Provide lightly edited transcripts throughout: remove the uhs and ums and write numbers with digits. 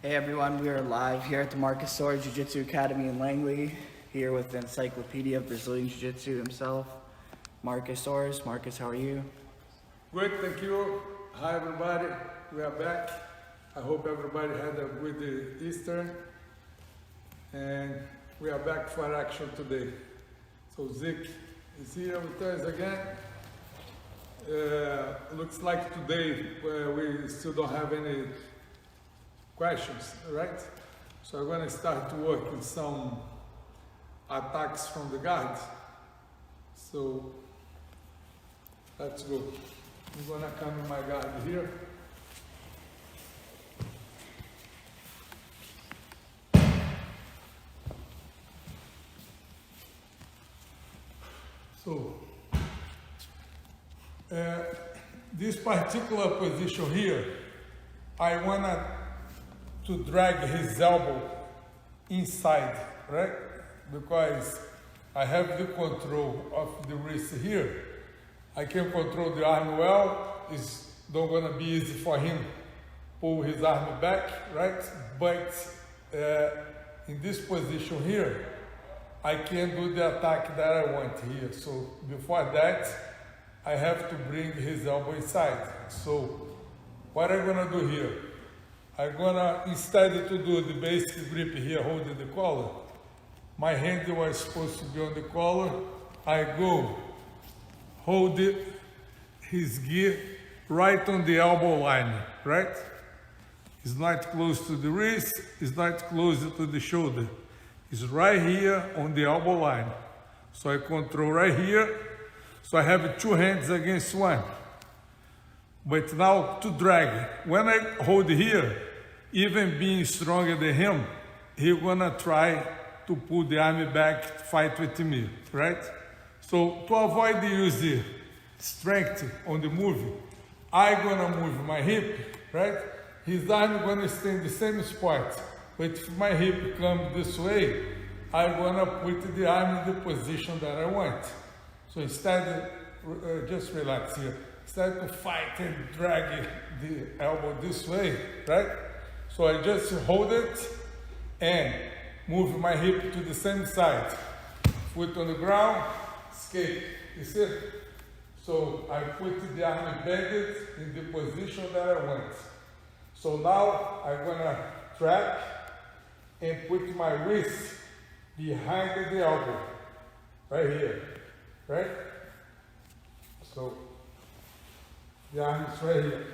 Hey everyone, we are live here at the Soares Jiu-Jitsu Academy in Langley, here with the Encyclopedia of Brazilian Jiu-Jitsu himself, Soares. Marcus, how are you? Great, thank you. Hi everybody, we are back. I hope everybody had a good Easter. And we are back for action today. So Zeke is here with us again. Looks like today we still don't have any questions, right? So I'm going to start to work with some attacks from the guard. So let's go. I'm going to come in my guard here. So this particular position here, I want to drag his elbow inside, right? Because I have the control of the wrist here. I can control the arm well. It's not going to be easy for him pull his arm back, right? But in this position here, I can do the attack that I want here. So before that, I have to bring his elbow inside. So what I'm gonna do here, I'm gonna, instead to do the basic grip here, holding the collar, my hand was supposed to be on the collar, I go hold his gear right on the elbow line, right? It's not close to the wrist, it's not close to the shoulder. It's right here on the elbow line. So I control right here. So I have two hands against one. But now to drag. When I hold here, even being stronger than him, he's gonna try to pull the arm back, fight with me, right? So to avoid the use the strength on the move, I'm gonna move my hip, right? His arm gonna stay in the same spot. But if my hip comes this way, I'm gonna put the arm in the position that I want. So instead, just relax here. Instead of fight and drag the elbow this way, right? So I just hold it and move my hip to the same side. Foot on the ground, escape. You see? So I put the arm embedded in the position that I want. So now I'm gonna trap and put my wrist behind the elbow, right here, right? So the arm is right here.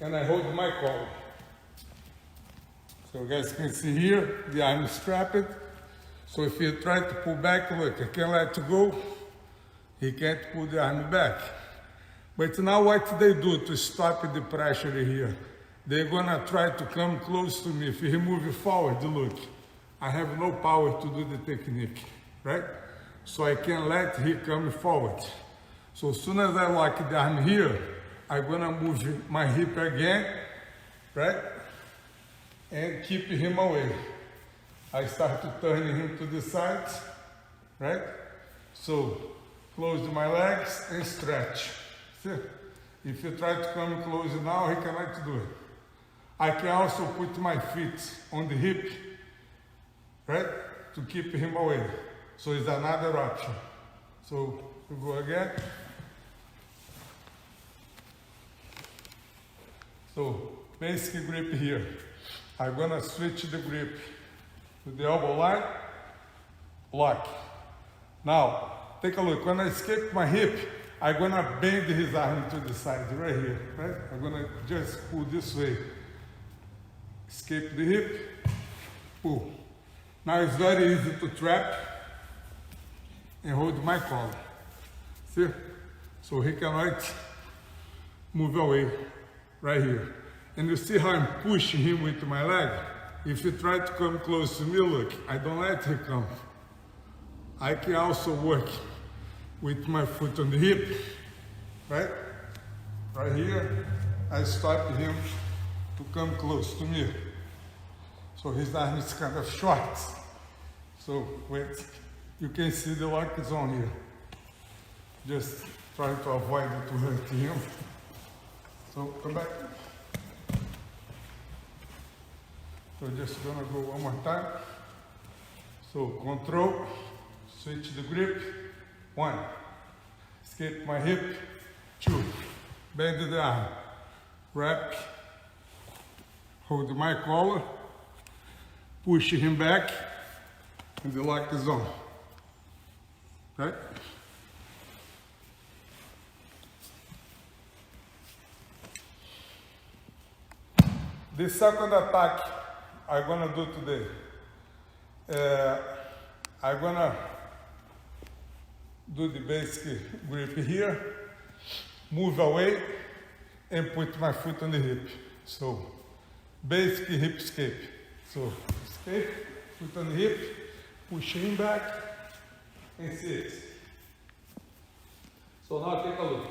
And I hold my collar. So you guys can see here, the arm is strapped. So if you try to pull back, look, I can't let it go. He can't pull the arm back. But now what they do to stop the pressure here? They're gonna try to come close to me. If he move forward, look, I have no power to do the technique, right? So I can't let him come forward. So as soon as I lock the arm here, I'm gonna move my hip again, right? And keep him away. I start to turn him to the side, right? So close my legs and stretch. See? If you try to come close now, he cannot do it. I can also put my feet on the hip, right, to keep him away. So it's another option. So we go again. So basic grip here. I'm gonna switch the grip to the elbow line, lock. Now, take a look. When I escape my hip, I'm gonna bend his arm to the side, right here, right? I'm gonna just pull this way. Escape the hip, pull. Now it's very easy to trap and hold my collar. See? So he cannot move away, right here. And you see how I'm pushing him with my leg? If you try to come close to me, look, I don't let him come. I can also work with my foot on the hip, right? Right here, I stop him to come close to me. So his arm is kind of short. So wait, you can see the lock is on here. Just try to avoid it to hurt him. So come back. So just gonna go one more time. So control, switch the grip, 1, escape my hip, 2, bend the arm, wrap, hold my collar, push him back, and the lock is on. Right? The second attack I'm gonna do today. I'm gonna do the basic grip here, move away, and put my foot on the hip. So, basic hip escape. So, escape, foot on the hip, push him back, and sit. So now take a look.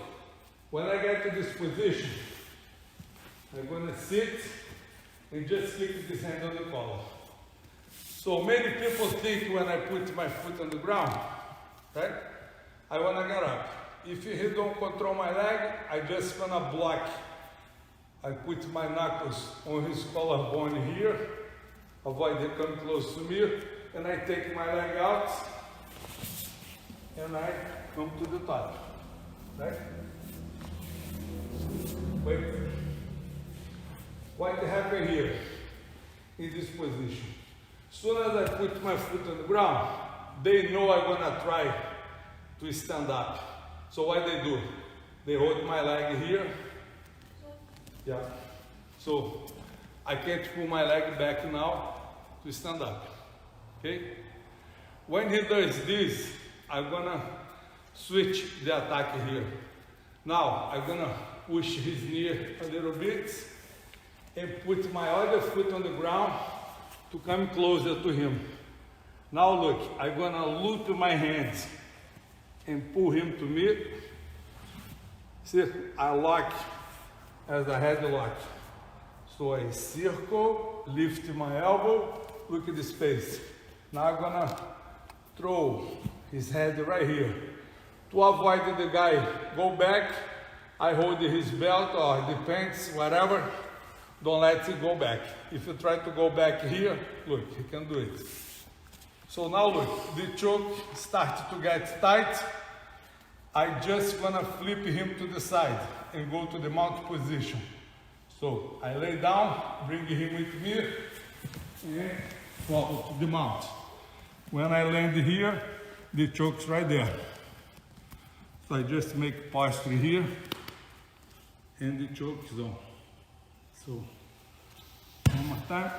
When I get to this position, I'm gonna sit and just keep this hand on the collar. So many people think when I put my foot on the ground, right? I wanna get up. If he don't control my leg, I just gonna block. I put my knuckles on his collarbone here, avoid him coming close to me, and I take my leg out, and I come to the top, right? Wait. What happened here, in this position? As soon as I put my foot on the ground, they know I'm gonna try to stand up. So what they do? They hold my leg here. Yeah. So I can't pull my leg back now to stand up. Okay? When he does this, I'm gonna switch the attack here. Now I'm gonna push his knee a little bit and put my other foot on the ground to come closer to him. Now look, I'm gonna loop my hands and pull him to me. See, I lock as a headlock. So I circle, lift my elbow, look at the space. Now I'm gonna throw his head right here. To avoid the guy go back, I hold his belt or the pants, whatever. Don't let it go back. If you try to go back here, look, he can do it. So now look, the choke starts to get tight. I just gonna flip him to the side and go to the mount position. So I lay down, bring him with me, and follow to the mount. When I land here, the choke's right there. So I just make posture here, and the choke is on. So, one more time.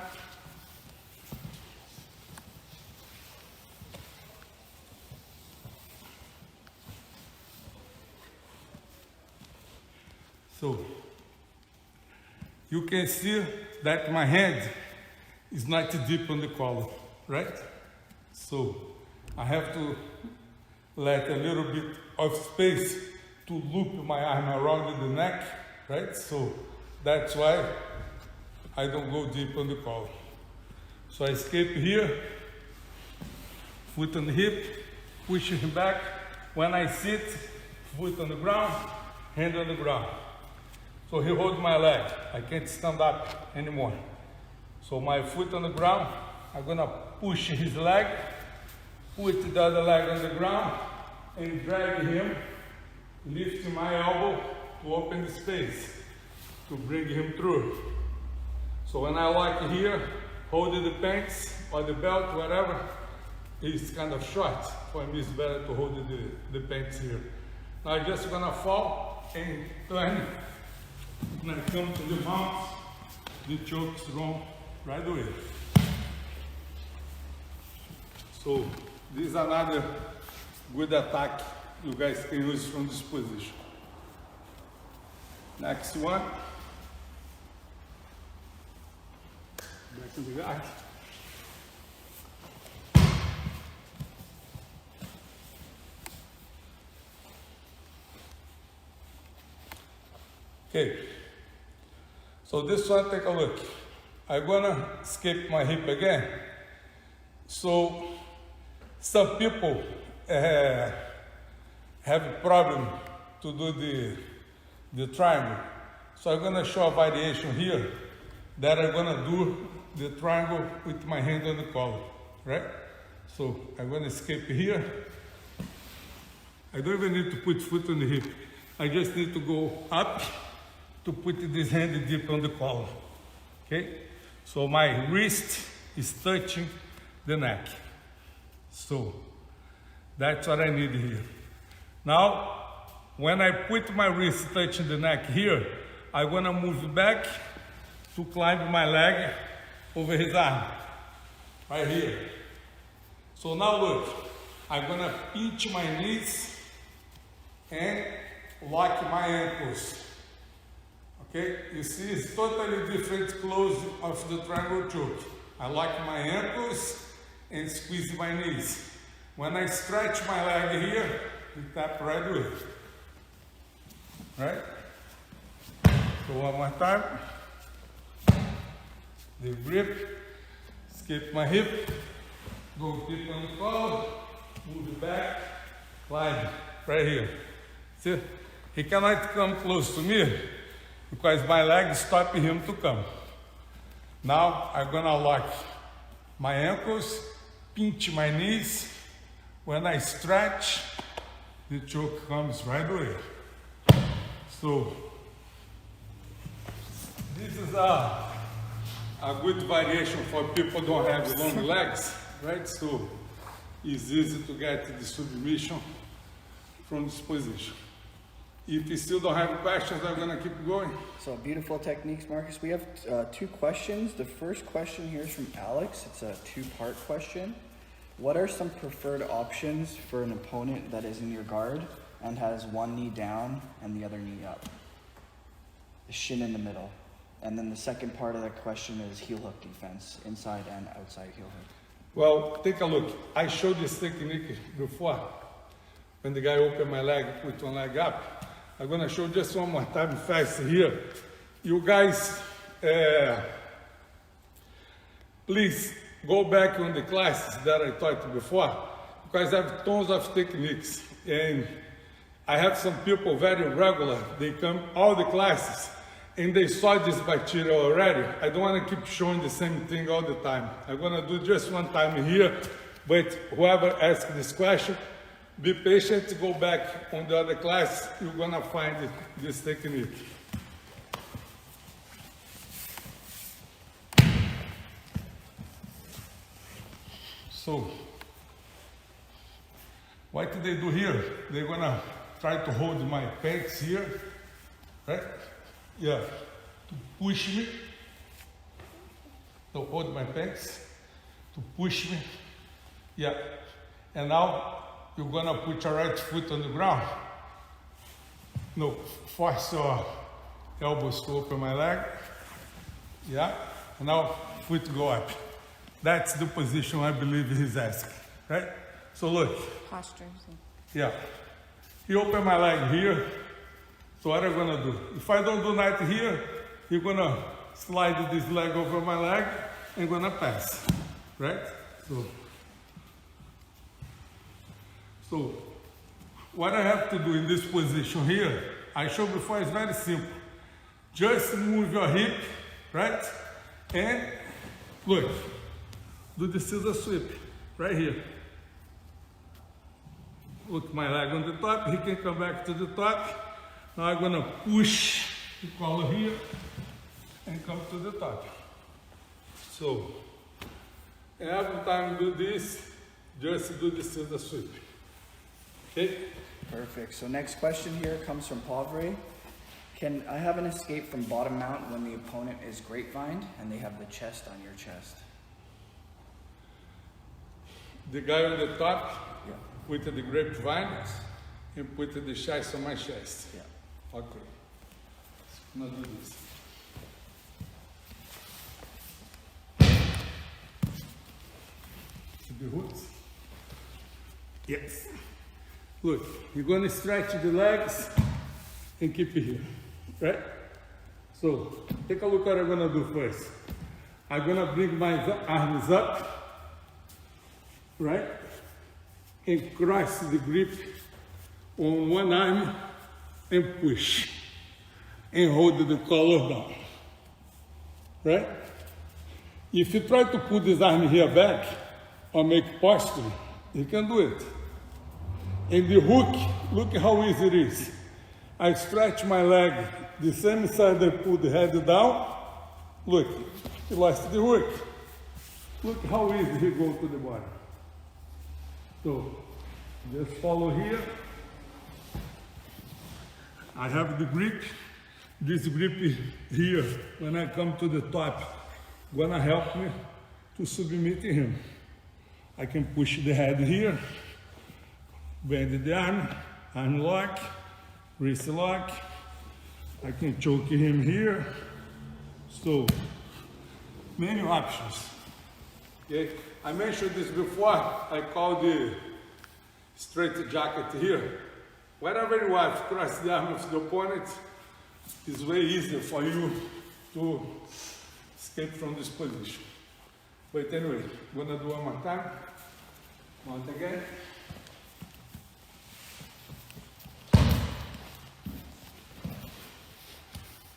So, you can see that my hand is not deep on the collar, right? So, I have to let a little bit of space to loop my arm around the neck, right? So, that's why I don't go deep on the collar. So I escape here, foot on the hip, push him back. When I sit, foot on the ground, hand on the ground. So he holds my leg. I can't stand up anymore. So my foot on the ground, I'm gonna push his leg, put the other leg on the ground, and drag him, lift my elbow to open the space, to bring him through. So when I lock here, hold the pants or the belt, whatever, it's kind of short. For me, it's better to hold the pants here. Now I'm just gonna fall and turn. When I come to the mount, the choke's wrong right away. So this is another good attack you guys can use from this position. Next one. Back to the guard. Okay. So this one, take a look. I'm gonna escape my hip again. So some people have a problem to do the triangle. So I'm gonna show a variation here that I'm gonna do the triangle with my hand on the collar, right? So I'm gonna escape here. I don't even need to put foot on the hip. I just need to go up to put this hand deep on the collar, okay? So my wrist is touching the neck. So that's what I need here. Now, when I put my wrist touching the neck here, I want to move back to climb my leg over his arm, right here. So now look, I'm going to pinch my knees and lock my ankles. Okay, you see it's totally different close of the triangle choke. I lock my ankles and squeeze my knees. When I stretch my leg here, you tap right away. Right? So one more time. The grip, escape my hip, go deep on the collar, move it back, climb, right here. See? He cannot come close to me because my leg is stopping him to come. Now I'm gonna lock my ankles, pinch my knees. When I stretch, the choke comes right away. So this is a good variation for people who don't have long legs, right? So it's easy to get the submission from this position. If you still don't have questions, I'm gonna keep going. So beautiful techniques, Marcus. We have 2 questions. The first question here is from Alex. It's a 2-part question. What are some preferred options for an opponent that is in your guard and has one knee down and the other knee up? The shin in the middle. And then the second part of the question is heel hook defense, inside and outside heel hook. Well, take a look. I showed this technique before. When the guy opened my leg, put one leg up. I'm gonna show just one more time fast here. You guys, please go back on the classes that I taught before, because I have tons of techniques. And I have some people very regular, they come all the classes, and they saw this material already. I don't want to keep showing the same thing all the time. I'm going to do just one time here, but whoever asks this question, be patient, go back on the other class, you're going to find this technique. So, what do they do here? They're going to try to hold my pants here, right? Yeah, to push me, to hold my pants, to push me, yeah. And now you're gonna put your right foot on the ground. No, force your elbows to open my leg, yeah. And now foot go up. That's the position I believe he's asking, right? So look. Posture. Yeah. He opened my leg here. So what I'm gonna do? If I don't do that here, you're gonna slide this leg over my leg and gonna pass, right? So what I have to do in this position here, I showed before, is very simple. Just move your hip, right? And look, do the scissor sweep right here. Look, my leg on the top, he can come back to the top. Now I'm gonna push the collar here and come to the top. So, every time you do this, just do the scissor sweep. Okay? Perfect. So next question here comes from Pavre. Can I have an escape from bottom mount when the opponent is grapevine and they have the chest on your chest? The guy on the top, Yeah. with the grapevine, and put the chest on my chest. Yeah. Okay. Now do this. The roots. Yes. Look, you're going to stretch the legs and keep it here, right? So, take a look what I'm going to do first. I'm going to bring my arms up, right? And cross the grip on one arm and push. And hold the collar down, right? If you try to put this arm here back or make posture, you can do it. And the hook, look how easy it is. I stretch my leg the same side I put the head down. Look, he lost the hook. Look how easy he goes to the bottom. So, just follow here. I have the grip. This grip here, when I come to the top, gonna help me to submit him. I can push the head here, bend the arm lock, wrist lock. I can choke him here. So, many options. Okay, I mentioned this before. I call the straight jacket here. Wherever you have cross the arm of the opponent, it's way easier for you to escape from this position. But anyway, I'm gonna do one more time. Once again.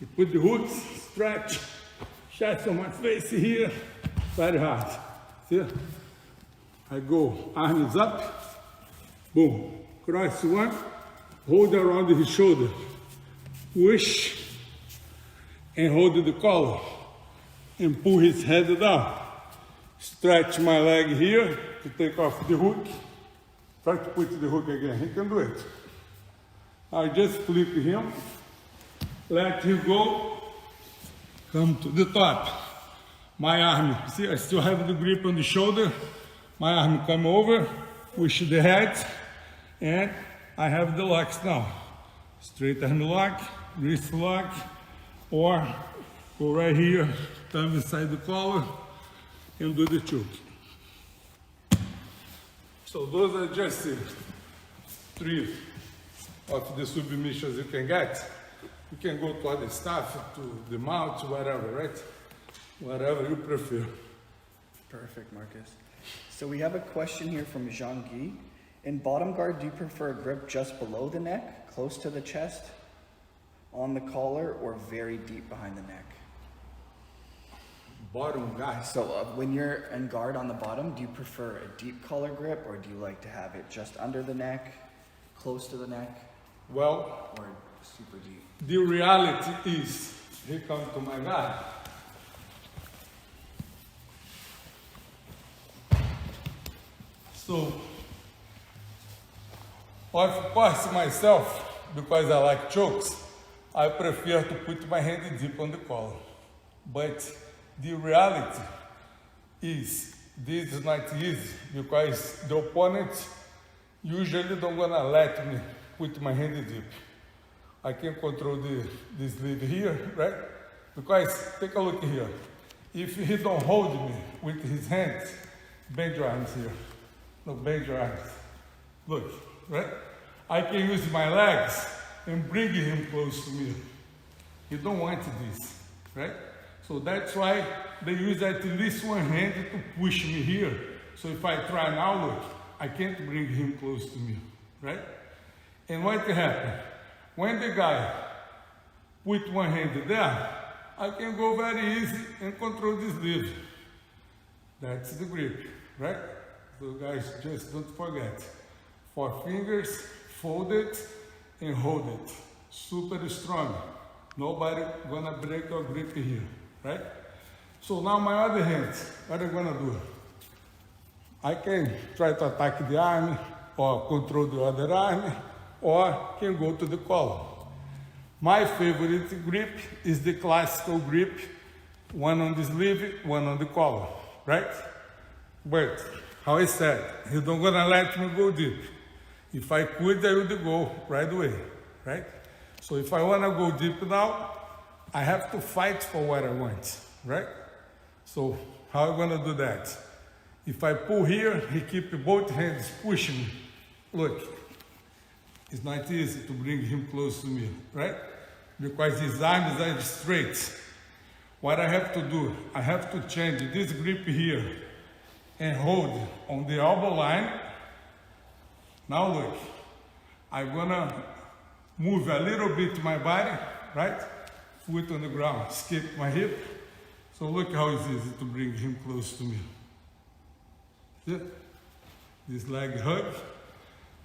You put the hooks, stretch, chest on my face here, very hard. See? I go, arms up, boom, cross one, hold around his shoulder, push, and hold the collar, and pull his head down. Stretch my leg here to take off the hook. Try to put the hook again, he can do it. I just flip him, let him go, come to the top. My arm, see, I still have the grip on the shoulder. My arm come over, push the head, and I have the locks now. Straight arm lock, wrist lock, or go right here, come inside the collar, and do the choke. So those are just 3 of the submissions you can get. You can go to other stuff, to the mount, whatever, right? Whatever you prefer. Perfect, Marcus. So we have a question here from Jean-Guy. In bottom guard, do you prefer a grip just below the neck, close to the chest, on the collar, or very deep behind the neck? Bottom guard. So when you're in guard on the bottom, do you prefer a deep collar grip, or do you like to have it just under the neck, close to the neck, Well, or super deep? the reality is, here comes to my guard. So, of course, myself, because I like chokes, I prefer to put my hand deep on the collar. But the reality is, this is not easy because the opponent usually don't gonna let me put my hand deep. I can control the sleeve here, right? Because, take a look here. If he don't hold me with his hands, bend your arms here. No, bend your arms. Look, right? I can use my legs and bring him close to me. You don't want this, right? So that's why they use at least one hand to push me here. So if I try now, look, I can't bring him close to me, right? And what happens? When the guy put one hand there, I can go very easy and control this lead. That's the grip, right? So guys, just don't forget. 4 fingers, fold it and hold it. Super strong. Nobody gonna break your grip here, right? So now my other hand, what I'm gonna do? I can try to attack the arm or control the other arm, or can go to the collar. My favorite grip is the classical grip, one on the sleeve, one on the collar, right? But, how I said, you don't gonna let me go deep. If I could, I would go right away, right? So if I wanna go deep now, I have to fight for what I want, right? So how am I gonna do that? If I pull here, he keep both hands pushing me. Look, it's not easy to bring him close to me, right? Because his arms are straight. What I have to do, I have to change this grip here and hold on the elbow line. Now look, I'm gonna move a little bit my body, right? Foot on the ground, skip my hip. So look how it's easy to bring him close to me. See? This leg hug,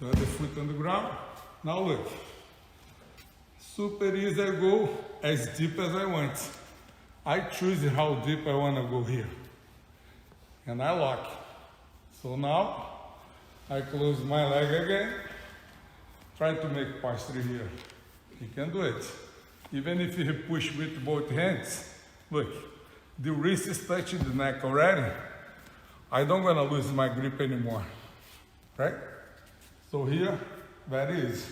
the other foot on the ground. Now look. Super easy, I go as deep as I want. I choose how deep I want to go here. And I lock. So now, I close my leg again. Try to make posture here. He can do it. Even if he push with both hands, look, the wrist is touching the neck already. I don't gonna lose my grip anymore, right? So here, very easy.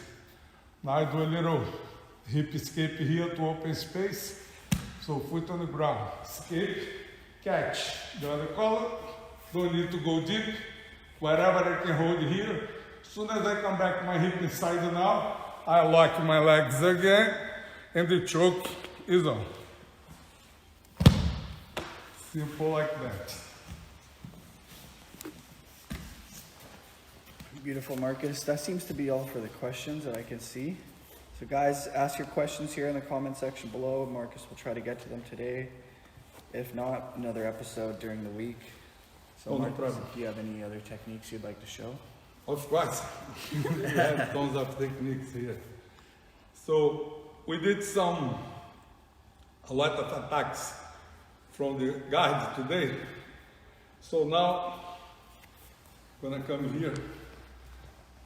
Now I do a little hip escape here to open space. So foot on the ground, escape, catch the other collar. Don't need to go deep. Wherever I can hold here. As soon as I come back my hip inside now, I lock my legs again, and the choke is on. Simple like that. Beautiful, Marcus. That seems to be all for the questions that I can see. So guys, ask your questions here in the comment section below. Marcus will try to get to them today. If not, another episode during the week. So no Marcus, problem. do you have any other techniques you'd like to show? Of course, we have tons of techniques here. So we did a lot of attacks from the guard today. So now, I'm gonna come here,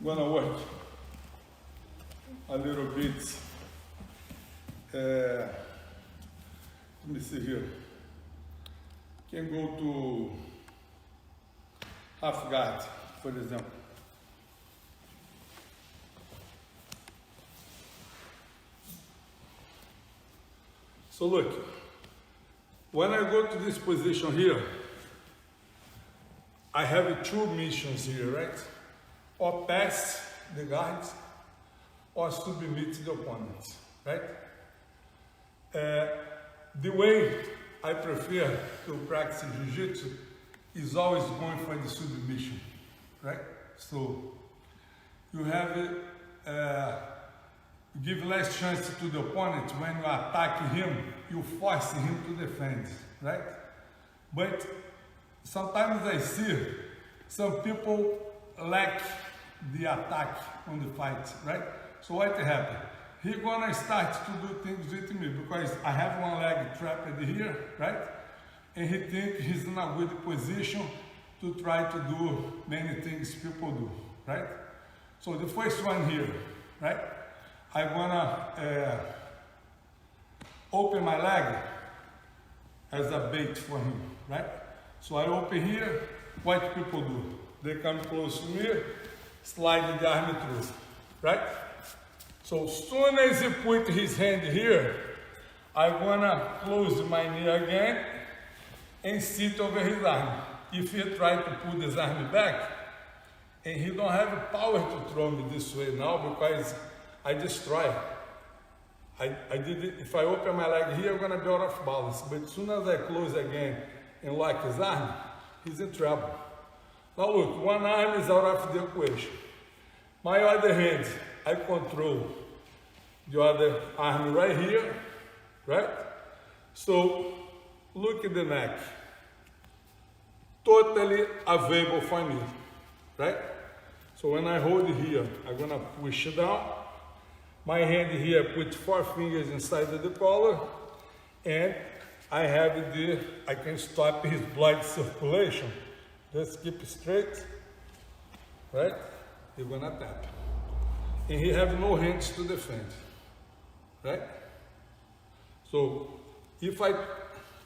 gonna work a little bit. Let me see here. Can go to half guard, for example. So look, when I go to this position here, I have two missions here, right? Or pass the guards, or submit the opponent, right? The way I prefer to practice Jiu-Jitsu is always going for the submission, right? So you have give less chance to the opponent when you attack him, you force him to defend, right? But sometimes I see some people lack the attack on the fight, right? So what happens? He's gonna start to do things with me because I have one leg trapped here, right? And he thinks he's in a good position to try to do many things people do, right? So the first one here, right? I'm gonna open my leg as a bait for him, right? So I open here, what people do? They come close to me, slide the arm through, right? So as soon as he put his hand here, I'm gonna close my knee again and sit over his arm. If he try to pull his arm back, and he don't have power to throw me this way now because I destroy. I did it. If I open my leg here, I'm gonna be out of balance. But as soon as I close again and lock his arm, he's in trouble. Now look, one arm is out of the equation. My other hand, I control the other arm right here, right? So look at the neck. Totally available for me, right? So when I hold it here, I'm gonna push it down. My hand here, put 4 fingers inside of the collar, and I can stop his blood circulation. Just keep it straight, right? You're gonna tap. And he have no hands to defend, right? So if I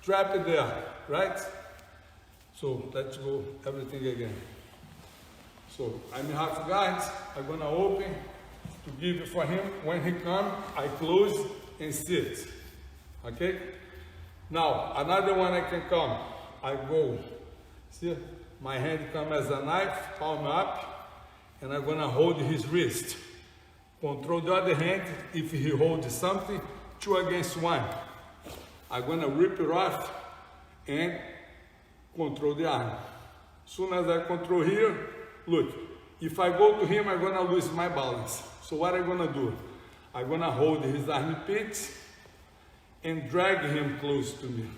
trap it there, right? So let's go everything again. So I'm in half guard, I'm gonna open to give it for him. When he comes, I close and sit, okay? Now, another one I can come, I go, see? My hand comes as a knife, palm up, and I'm gonna hold his wrist. Control the other hand, if he holds something, 2 against 1. I'm gonna rip it off and control the arm. As soon as I control here, look, if I go to him, I'm gonna lose my balance. So what I'm gonna do? I'm gonna hold his armpit and drag him close to me.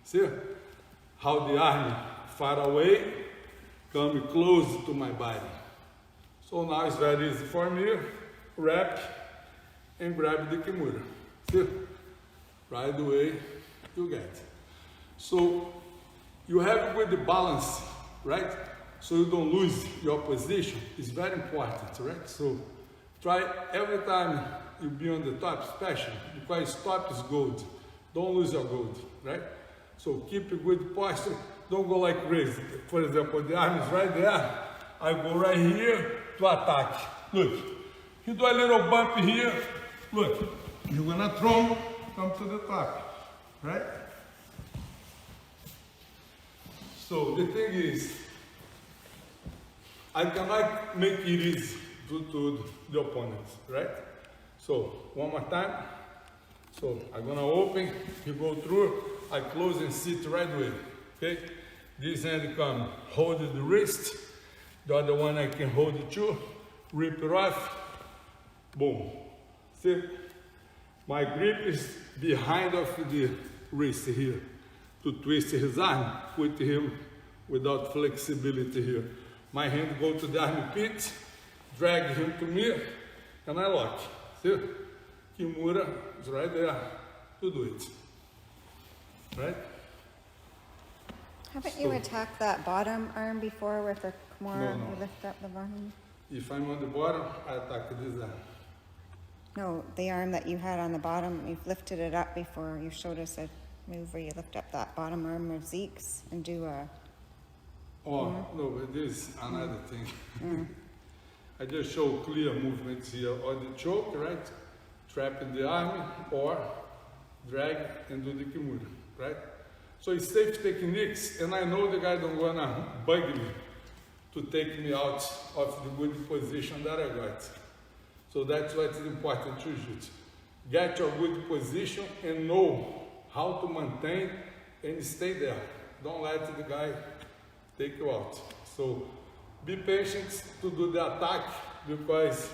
See how the arm far away, come close to my body. So now it's very easy for me, wrap and grab the kimura. See? Right away you get. So you have with the balance, right? So you don't lose your position. It's very important, right? So try every time you be on the top, especially because top is gold. Don't lose your gold, right? So keep a good posture. Don't go like crazy. For example, the arm is right there. I go right here to attack. Look, you do a little bump here. Look, you're gonna throw, come to the top, right? So the thing is, I cannot make it easy to the opponents, right? So one more time. So I'm gonna open, you go through, I close and sit right away, okay? This hand come, hold the wrist, the other one I can hold it too, rip it off, boom. See, my grip is behind of the wrist here, to twist his arm, put him without flexibility here. My hand go to the armpit, drag him to me, and I lock. See? Kimura is right there to do it. Right? Haven't you attacked that bottom arm before with the Kimura? No. You lift up the bottom? If I'm on the bottom, I attack this arm. No, the arm that you had on the bottom, you've lifted it up before. You showed us a move where you lift up that bottom arm of Zeke's and do a... Oh, no, but this is another thing. I just show clear movements here, or the choke, right? Trap in the arm, or drag and do the kimura, right? So it's safe techniques, and I know the guy don't wanna bug me to take me out of the good position that I got. So that's why it's important to Jiu-Jitsu. Get your good position and know how to maintain and stay there. Don't let the guy take you out. So be patient to do the attack, because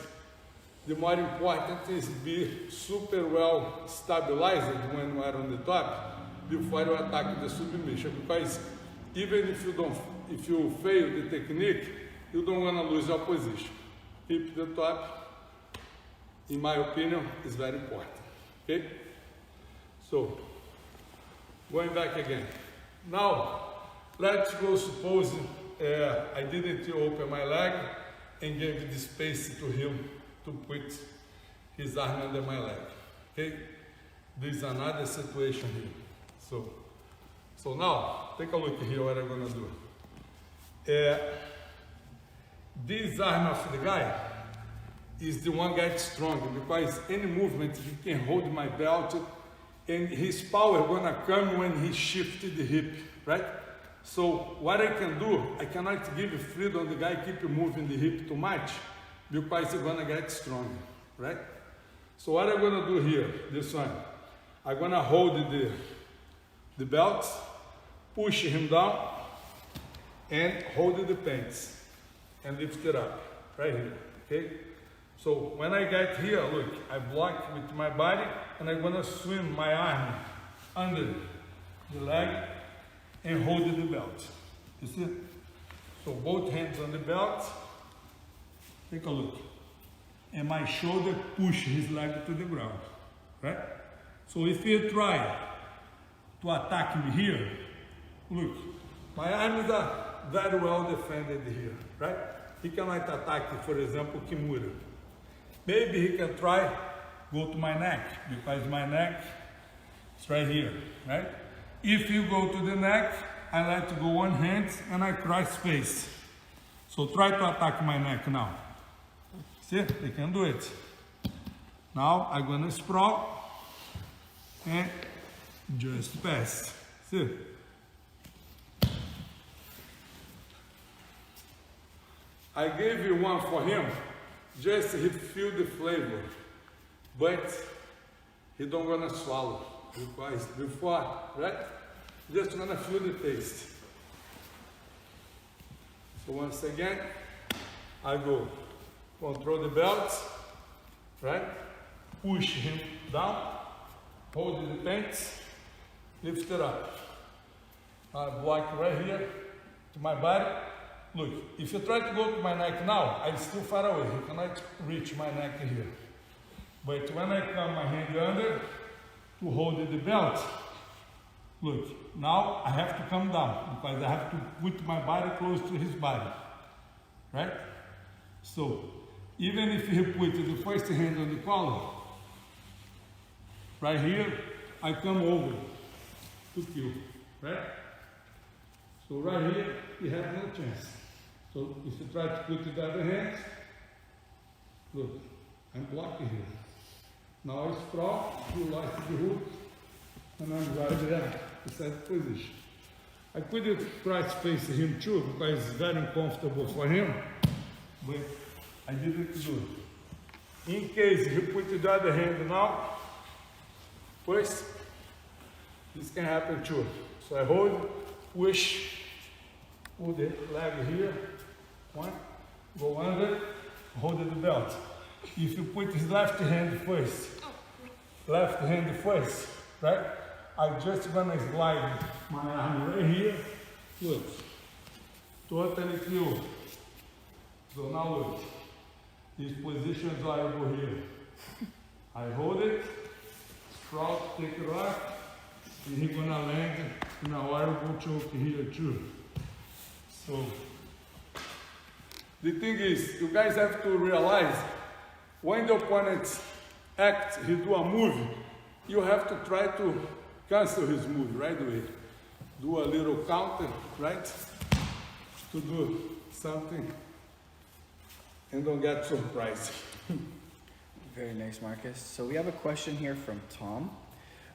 the more important is be super well stabilized when you are on the top before you attack the submission. Because even if you fail the technique, you don't want to lose your position. Keep the top, in my opinion, is very important. Okay? So going back again. Now let's go, suppose I didn't open my leg and gave the space to him to put his arm under my leg. Okay? This is another situation here. So now, take a look here what I'm gonna do. This arm of the guy is the one gets stronger, because any movement he can hold my belt, and his power gonna come when he shifted the hip, right? So what I can do, I cannot give freedom the guy keep moving the hip too much, because he's gonna get stronger, right? So what I'm gonna do here, this one, I'm gonna hold the belt, push him down, and hold the pants, and lift it up, right here, okay? So when I get here, look, I block with my body, and I'm gonna swim my arm under the leg, and hold the belt. You see? So both hands on the belt. Take a look. And my shoulder push his leg to the ground. Right? So if you try to attack me here, look, my arms are very well defended here. Right? He cannot attack, for example, kimura. Maybe he can try go to my neck, because my neck is right here. Right? If you go to the neck, I let go one hand and I cross face. So try to attack my neck now. See, they can do it. Now I'm gonna sprawl and just pass. See? I gave you one for him, just he feel the flavor, but he don't gonna swallow. Because before, right? Just gonna feel the taste. So once again, I go control the belt, right? Push him down, hold the pants, lift it up. I block right here to my body. Look, if you try to go to my neck now, I'm still far away. You cannot reach my neck here. But when I come my hand under to hold the belt, look, now I have to come down because I have to put my body close to his body, right? So, even if he put the first hand on the collar, right here, I come over to kill, right? So right here, you have no chance. So if you try to put the other hand, look, I'm blocking here. Now I sprawl, you lost the hook, and I'm right there, inside position. I could try to face him too, because it's very uncomfortable for him, but I didn't do it. In case you put the other hand now, first, this can happen too. So I hold, push, pull the leg here, one, go under, hold the belt. If you put his left hand first, right? I'm just gonna slide my arm right here, look, totally clear. So now look, these positions are over here. I hold it, sprawl, take it off, and he's gonna land in a horrible choke here too. So, the thing is, you guys have to realize, when the opponent acts, he do a move, you have to try to cancel his move right away. Do a little counter, right? To do something, and don't get surprised. Very nice, Marcus. So we have a question here from Tom.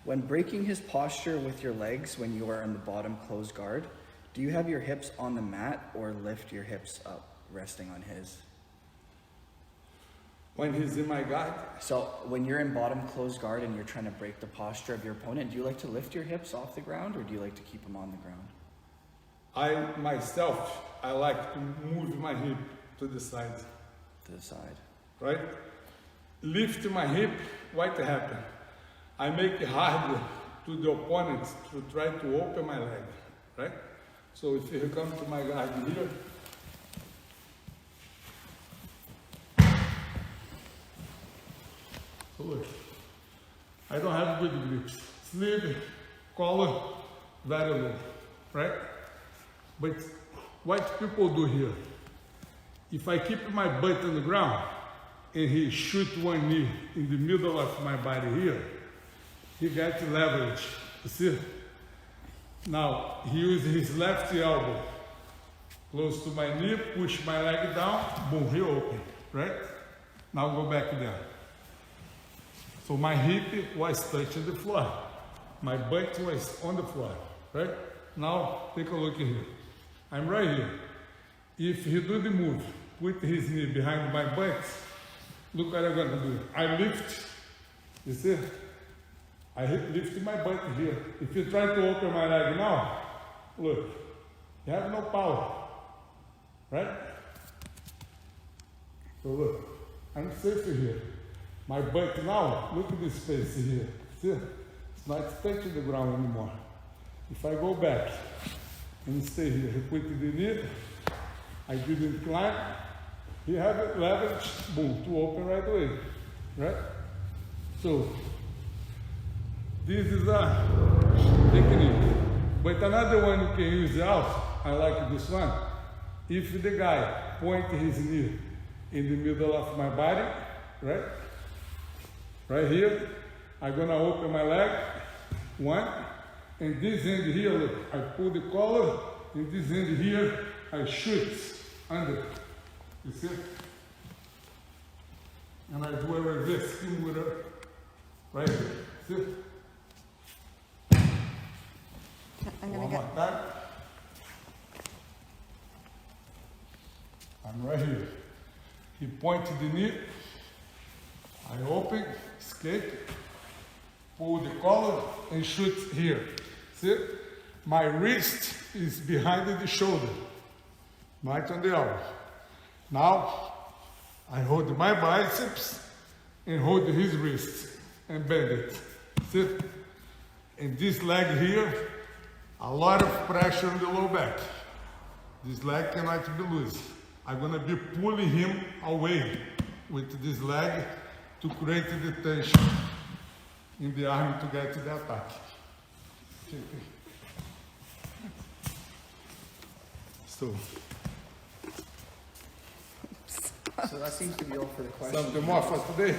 When breaking his posture with your legs when you are in the bottom closed guard, do you have your hips on the mat or lift your hips up, resting on his? When he's in my guard, So when you're in bottom closed guard and you're trying to break the posture of your opponent, do you like to lift your hips off the ground or do you like to keep them on the ground? I myself, I like to move my hip to the side, To the side. right? Lift my hip, what happen? I make it harder to the opponent to try to open my leg, right? So if you come to my guard here, so look, I don't have good grips. Sleeve, collar, very low, right? But what people do here, if I keep my butt on the ground and he shoot one knee in the middle of my body here, he gets leverage, you see? Now, he uses his left elbow close to my knee, push my leg down, boom, he open, right? Now go back there. So my hip was touching the floor. My butt was on the floor, right? Now, take a look here. I'm right here. If he do the move, put his knee behind my butt, look what I'm gonna do. I lift, you see? I lift my butt here. If you try to open my leg now, look, you have no power, right? So look, I'm safe here. My butt now, look at this space here. See? It's not touching the ground anymore. If I go back and stay here, he put the knee, I didn't climb, he have it leverage, boom, to open right away, right? So, this is a technique. But another one you can use out, I like this one. If the guy point his knee in the middle of my body, right? Right here, I'm gonna open my leg, one, and this end here, look, I pull the collar, and this end here, I shoot under, you see? And I do a reverse spin with her, right here, see? I'm gonna One get, more time. I'm right here. He pointed the knee, I open, escape, pull the collar, and shoot here. See? My wrist is behind the shoulder, right on the elbow. Now, I hold my biceps and hold his wrist and bend it. See? And this leg here, A lot of pressure on the low back. This leg cannot be loose. I'm gonna be pulling him away with this leg to create the tension in the arm to get to the attack. So that seems to be all for the questions. something more for today?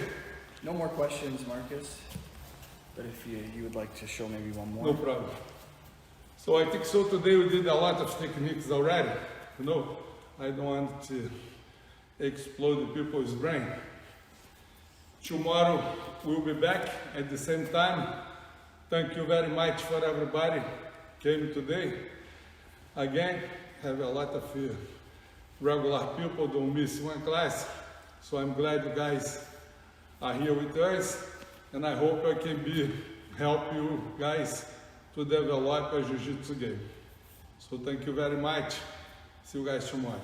No more questions, Marcus. But if you would like to show maybe one more. No problem. So I think so today we did a lot of techniques already. You know, I don't want to explode people's brain. Tomorrow we'll be back at the same time. Thank you very much for everybody came today. Again, have a lot of regular people, don't miss one class. So I'm glad you guys are here with us, and I hope I can help you guys to develop a Jiu-Jitsu game. So thank you very much. See you guys tomorrow.